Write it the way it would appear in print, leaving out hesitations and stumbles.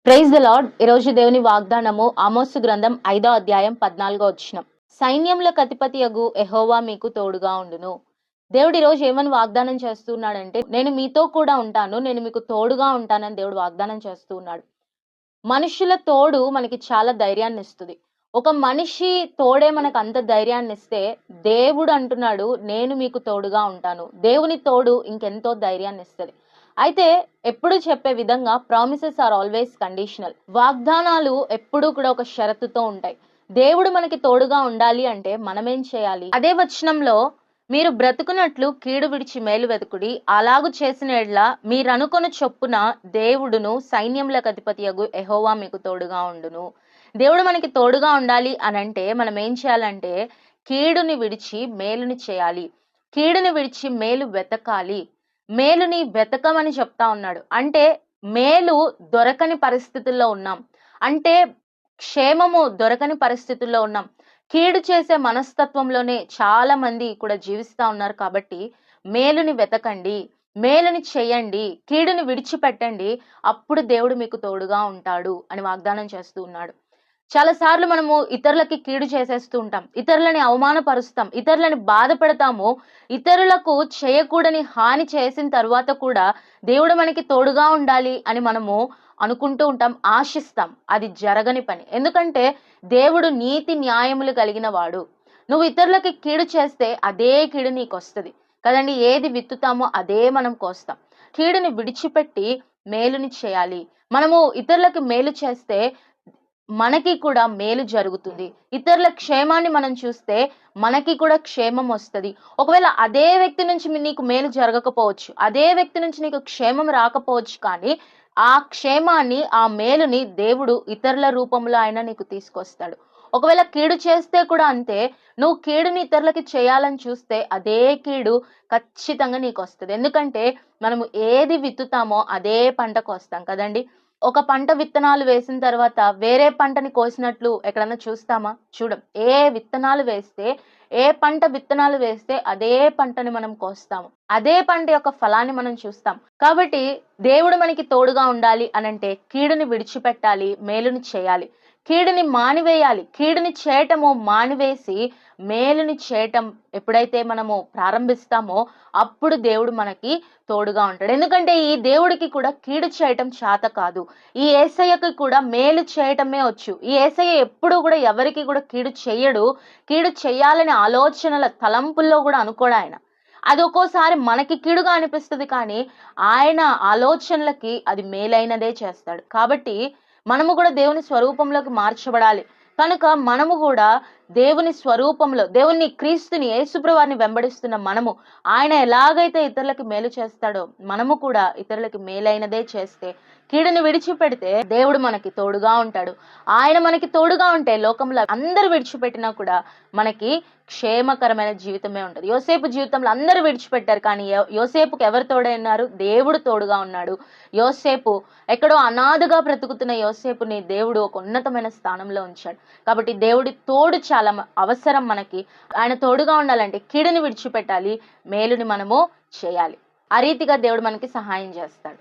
Praise the lord. ఈరోజు దేవుని వాగ్దానము ఆమోసు గ్రంథం 5వ అధ్యాయం 14వ వచనం. సైన్యములకు అధిపతియగు యెహోవా మీకు తోడుగా ఉండును. దేవుడు ఈరోజు ఏమని వాగ్దానం చేస్తున్నాడంటే, నేను మీతో కూడా ఉంటాను, నేను మీకు తోడుగా ఉంటానని దేవుడు వాగ్దానం చేస్తూ ఉన్నాడు. మనుషుల తోడు మనకి చాలా ధైర్యాన్ని ఇస్తుంది. ఒక మనిషి తోడే మనకు అంత ధైర్యాన్ని ఇస్తే, దేవుడు అంటున్నాడు నేను మీకు తోడుగా ఉంటాను. దేవుని తోడు ఇంకెంతో ధైర్యాన్ని ఇస్తుంది. అయితే ఎప్పుడు చెప్పే విధంగా ప్రామిసెస్ ఆర్ ఆల్వేస్ కండిషనల్. వాగ్దానాలు ఎప్పుడూ కూడా ఒక షరతుతో ఉంటాయి. దేవుడు మనకి తోడుగా ఉండాలి అంటే మనమేం చేయాలి? అదే వచనంలో మీరు బ్రతుకున్నట్లు కీడు విడిచి మేలు వెతుకుడి, అలాగు చేసిన ఎడ్ల మీరనుకొన చొప్పున దేవుడును సైన్యములకు అధిపతియగు యెహోవా మీకు తోడుగా ఉండును. దేవుడు మనకి తోడుగా ఉండాలి అనంటే మనం ఏం చేయాలంటే కీడుని విడిచి మేలుని చేయాలి. కీడుని విడిచి మేలు వెతకాలి. మేలుని వెతకమని చెప్తా ఉన్నాడు. అంటే మేలు దొరకని పరిస్థితుల్లో ఉన్నాం, అంటే క్షేమము దొరకని పరిస్థితుల్లో ఉన్నాం. కీడు చేసే మనస్తత్వంలోనే చాలా మంది కూడా జీవిస్తా ఉన్నారు. కాబట్టి మేలుని వెతకండి, మేలుని చేయండి, కీడుని విడిచిపెట్టండి, అప్పుడు దేవుడు మీకు తోడుగా ఉంటాడు అని వాగ్దానం చేస్తూ ఉన్నాడు. చాలా సార్లు మనము ఇతరులకి కీడు చేసేస్తూ ఉంటాం, ఇతరులని అవమానపరుస్తాం, ఇతరులని బాధ పెడతాము. ఇతరులకు చేయకూడని హాని చేసిన తర్వాత కూడా దేవుడు మనకి తోడుగా ఉండాలి అని మనము అనుకుంటూ ఉంటాం, ఆశిస్తాం. అది జరగని పని. ఎందుకంటే దేవుడు నీతి న్యాయములు కలిగిన వాడు. నువ్వు ఇతరులకి కీడు చేస్తే అదే కీడు నీకు వస్తుంది కదండి. ఏది విత్తుతామో అదే మనం కోస్తాం. కీడుని విడిచిపెట్టి మేలుని చేయాలి. మనము ఇతరులకు మేలు చేస్తే మనకి కూడా మేలు జరుగుతుంది. ఇతరుల క్షేమాన్ని మనం చూస్తే మనకి కూడా క్షేమం వస్తుంది. ఒకవేళ అదే వ్యక్తి నుంచి నీకు మేలు జరగకపోవచ్చు, అదే వ్యక్తి నుంచి నీకు క్షేమం రాకపోవచ్చు, కానీ ఆ క్షేమాన్ని, ఆ మేలుని దేవుడు ఇతరుల రూపంలో ఆయన నీకు తీసుకొస్తాడు. ఒకవేళ కీడు చేస్తే కూడా అంతే. నువ్వు కీడుని ఇతరులకి చేయాలని చూస్తే అదే కీడు ఖచ్చితంగా నీకు వస్తుంది. ఎందుకంటే మనము ఏది విత్తుతామో అదే పంటకు వస్తాం కదండి. ఒక పంట విత్తనాలు వేసిన తర్వాత వేరే పంటని కోసినట్లు ఎక్కడన్నా చూస్తామా? చూడం. ఏ విత్తనాలు వేస్తే, ఏ పంట విత్తనాలు వేస్తే అదే పంటని మనం కోస్తాము, అదే పంట యొక్క ఫలాన్ని మనం చూస్తాం. కాబట్టి దేవుడు మనకి తోడుగా ఉండాలి అనంటే కీడుని విడిచిపెట్టాలి, మేలుని చేయాలి. కీడుని మానివేయాలి. కీడుని చేయటము మానివేసి మేలుని చేయటం ఎప్పుడైతే మనము ప్రారంభిస్తామో అప్పుడు దేవుడు మనకి తోడుగా ఉంటాడు. ఎందుకంటే ఈ దేవుడికి కూడా కీడు చేయటం చేత కాదు. ఈ యేసయ్యకి కూడా మేలు చేయటమే వచ్చు. ఈ యేసయ్య ఎప్పుడు కూడా ఎవరికి కూడా కీడు చెయ్యడు. కీడు చెయ్యాలనే ఆలోచనల తలంపుల్లో కూడా అనుకోడు ఆయన. అది ఒక్కోసారి మనకి కీడుగా అనిపిస్తుంది, కానీ ఆయన ఆలోచనలకి అది మేలైనదే చేస్తాడు. కాబట్టి మనము కూడా దేవుని స్వరూపంలోకి మార్చబడాలి. కనుక మనము కూడా దేవుని స్వరూపంలో, దేవుని క్రీస్తుని, యేసుప్రభువారిని వెంబడిస్తున్న మనము ఆయన ఎలాగైతే ఇతరులకి మేలు చేస్తాడో మనము కూడా ఇతరులకి మేలైనదే చేస్తే, కీడుని విడిచిపెడితే దేవుడు మనకి తోడుగా ఉంటాడు. ఆయన మనకి తోడుగా ఉంటే లోకంలో అందరూ విడిచిపెట్టినా కూడా మనకి క్షేమకరమైన జీవితమే ఉంటుంది. యోసేపు జీవితంలో అందరూ విడిచిపెట్టారు, కానీ యోసేపుకి ఎవరు తోడైనారు? దేవుడు తోడుగా ఉన్నాడు. యోసేపు ఎక్కడో అనాథగా బ్రతుకుతున్న యోసేపుని దేవుడు ఒక ఉన్నతమైన స్థానంలో ఉంచాడు. కాబట్టి దేవుడి తోడు చాలా అవసరం మనకి. ఆయన తోడుగా ఉండాలంటే కీడుని విడిచిపెట్టాలి, మేలుని మనము చేయాలి. ఆ రీతిగా దేవుడు మనకి సహాయం చేస్తాడు.